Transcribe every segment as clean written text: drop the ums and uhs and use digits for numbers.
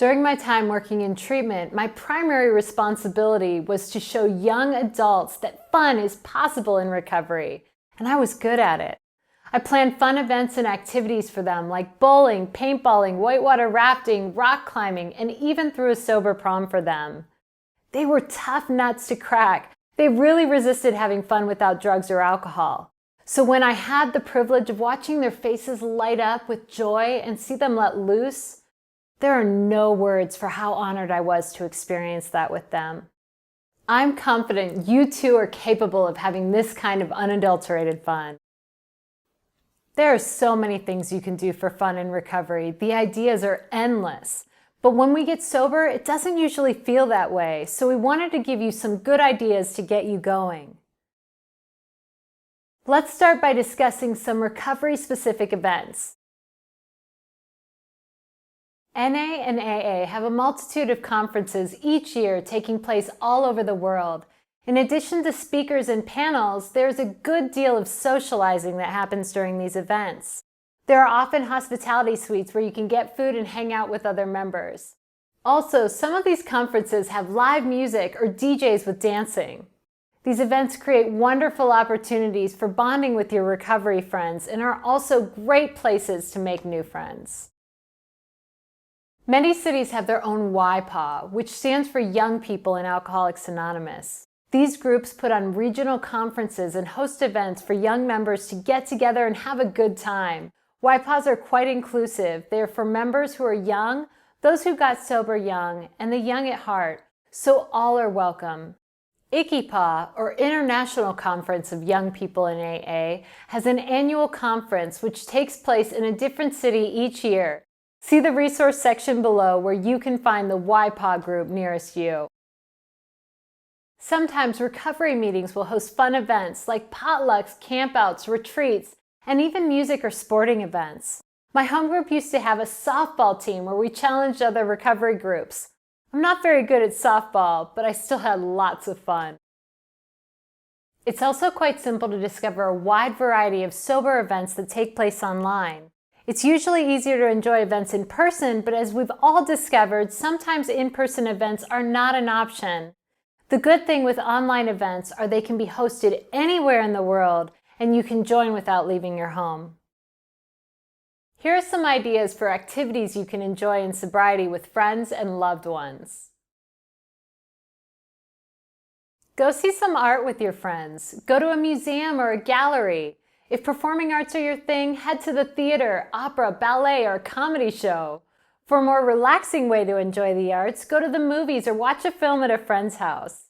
During my time working in treatment, my primary responsibility was to show young adults that fun is possible in recovery, and I was good at it. I planned fun events and activities for them like bowling, paintballing, whitewater rafting, rock climbing, and even threw a sober prom for them. They were tough nuts to crack. They really resisted having fun without drugs or alcohol. So when I had the privilege of watching their faces light up with joy and see them let loose, there are no words for how honored I was to experience that with them. I'm confident you too are capable of having this kind of unadulterated fun. There are so many things you can do for fun in recovery. The ideas are endless. But when we get sober, it doesn't usually feel that way, so we wanted to give you some good ideas to get you going. Let's start by discussing some recovery-specific events. NA and AA have a multitude of conferences each year taking place all over the world. In addition to speakers and panels, there's a good deal of socializing that happens during these events. There are often hospitality suites where you can get food and hang out with other members. Also, some of these conferences have live music or DJs with dancing. These events create wonderful opportunities for bonding with your recovery friends and are also great places to make new friends. Many cities have their own YPAW, which stands for Young People in Alcoholics Anonymous. These groups put on regional conferences and host events for young members to get together and have a good time. YPAWs are quite inclusive. They are for members who are young, those who got sober young, and the young at heart, so all are welcome. ICYPAW, or International Conference of Young People in AA, has an annual conference which takes place in a different city each year. See the resource section below where you can find the YPAW group nearest you. Sometimes recovery meetings will host fun events like potlucks, campouts, retreats, and even music or sporting events. My home group used to have a softball team where we challenged other recovery groups. I'm not very good at softball, but I still had lots of fun. It's also quite simple to discover a wide variety of sober events that take place online. It's usually easier to enjoy events in person, but as we've all discovered, sometimes in-person events are not an option. The good thing with online events are they can be hosted anywhere in the world, and you can join without leaving your home. Here are some ideas for activities you can enjoy in sobriety with friends and loved ones. Go see some art with your friends. Go to a museum or a gallery. If performing arts are your thing, head to the theater, opera, ballet, or comedy show. For a more relaxing way to enjoy the arts, go to the movies or watch a film at a friend's house.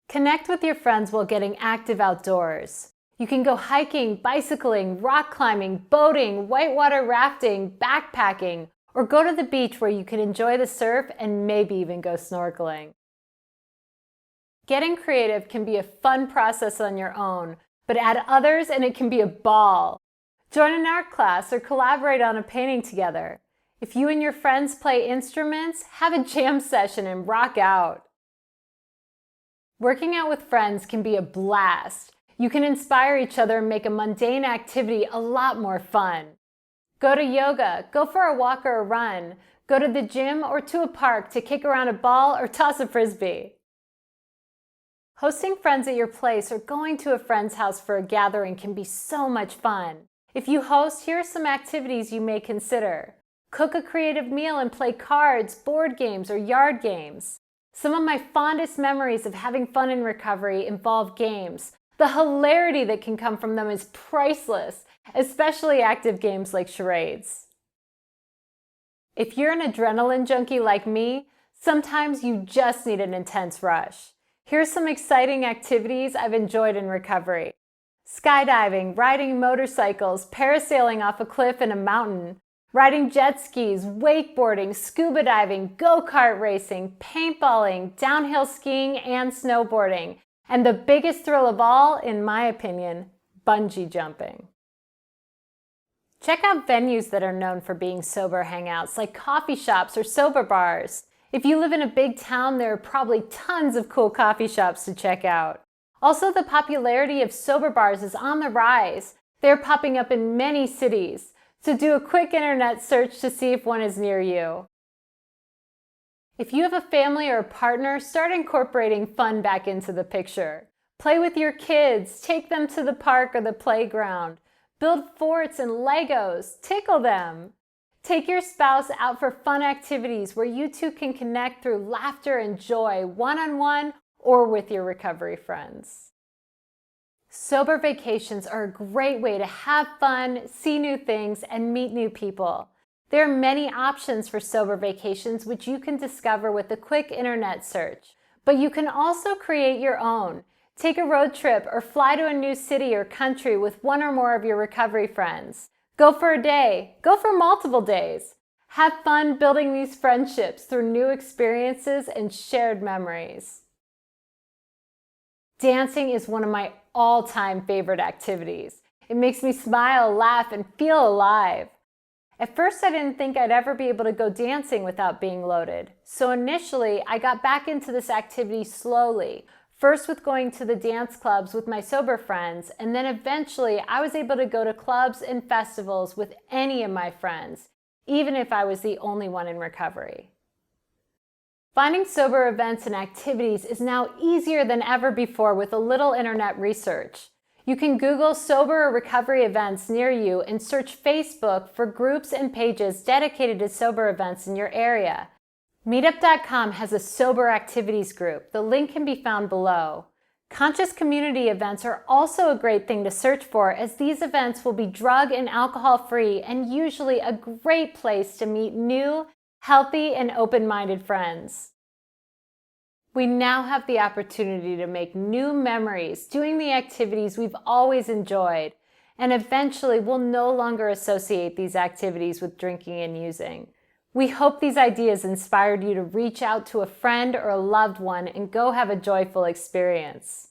Connect with your friends while getting active outdoors. You can go hiking, bicycling, rock climbing, boating, whitewater rafting, backpacking, or go to the beach where you can enjoy the surf and maybe even go snorkeling. Getting creative can be a fun process on your own, but add others and it can be a ball. Join an art class or collaborate on a painting together. If you and your friends play instruments, have a jam session and rock out. Working out with friends can be a blast. You can inspire each other and make a mundane activity a lot more fun. Go to yoga, go for a walk or a run, go to the gym or to a park to kick around a ball or toss a frisbee. Hosting friends at your place or going to a friend's house for a gathering can be so much fun. If you host, here are some activities you may consider. Cook a creative meal and play cards, board games, or yard games. Some of my fondest memories of having fun in recovery involve games. The hilarity that can come from them is priceless, especially active games like charades. If you're an adrenaline junkie like me, sometimes you just need an intense rush. Here's some exciting activities I've enjoyed in recovery. Skydiving, riding motorcycles, parasailing off a cliff in a mountain, riding jet skis, wakeboarding, scuba diving, go-kart racing, paintballing, downhill skiing, and snowboarding. And the biggest thrill of all, in my opinion, bungee jumping. Check out venues that are known for being sober hangouts, like coffee shops or sober bars. If you live in a big town, there are probably tons of cool coffee shops to check out. Also, the popularity of sober bars is on the rise. They're popping up in many cities, so do a quick internet search to see if one is near you. If you have a family or a partner, start incorporating fun back into the picture. Play with your kids, take them to the park or the playground. Build forts and Legos, tickle them. Take your spouse out for fun activities where you two can connect through laughter and joy, one-on-one or with your recovery friends. Sober vacations are a great way to have fun, see new things, and meet new people. There are many options for sober vacations which you can discover with a quick internet search, but you can also create your own. Take a road trip or fly to a new city or country with one or more of your recovery friends. Go for a day, go for multiple days. Have fun building these friendships through new experiences and shared memories. Dancing is one of my all-time favorite activities. It makes me smile, laugh, and feel alive. At first, I didn't think I'd ever be able to go dancing without being loaded. So initially, I got back into this activity slowly. First with going to the dance clubs with my sober friends, and then eventually I was able to go to clubs and festivals with any of my friends, even if I was the only one in recovery. Finding sober events and activities is now easier than ever before with a little internet research. You can Google sober or recovery events near you and search Facebook for groups and pages dedicated to sober events in your area. Meetup.com has a sober activities group. The link can be found below. Conscious community events are also a great thing to search for, as these events will be drug and alcohol free and usually a great place to meet new, healthy, and open-minded friends. We now have the opportunity to make new memories doing the activities we've always enjoyed, and eventually we'll no longer associate these activities with drinking and using. We hope these ideas inspired you to reach out to a friend or a loved one and go have a joyful experience.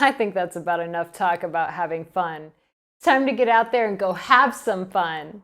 I think that's about enough talk about having fun. It's time to get out there and go have some fun.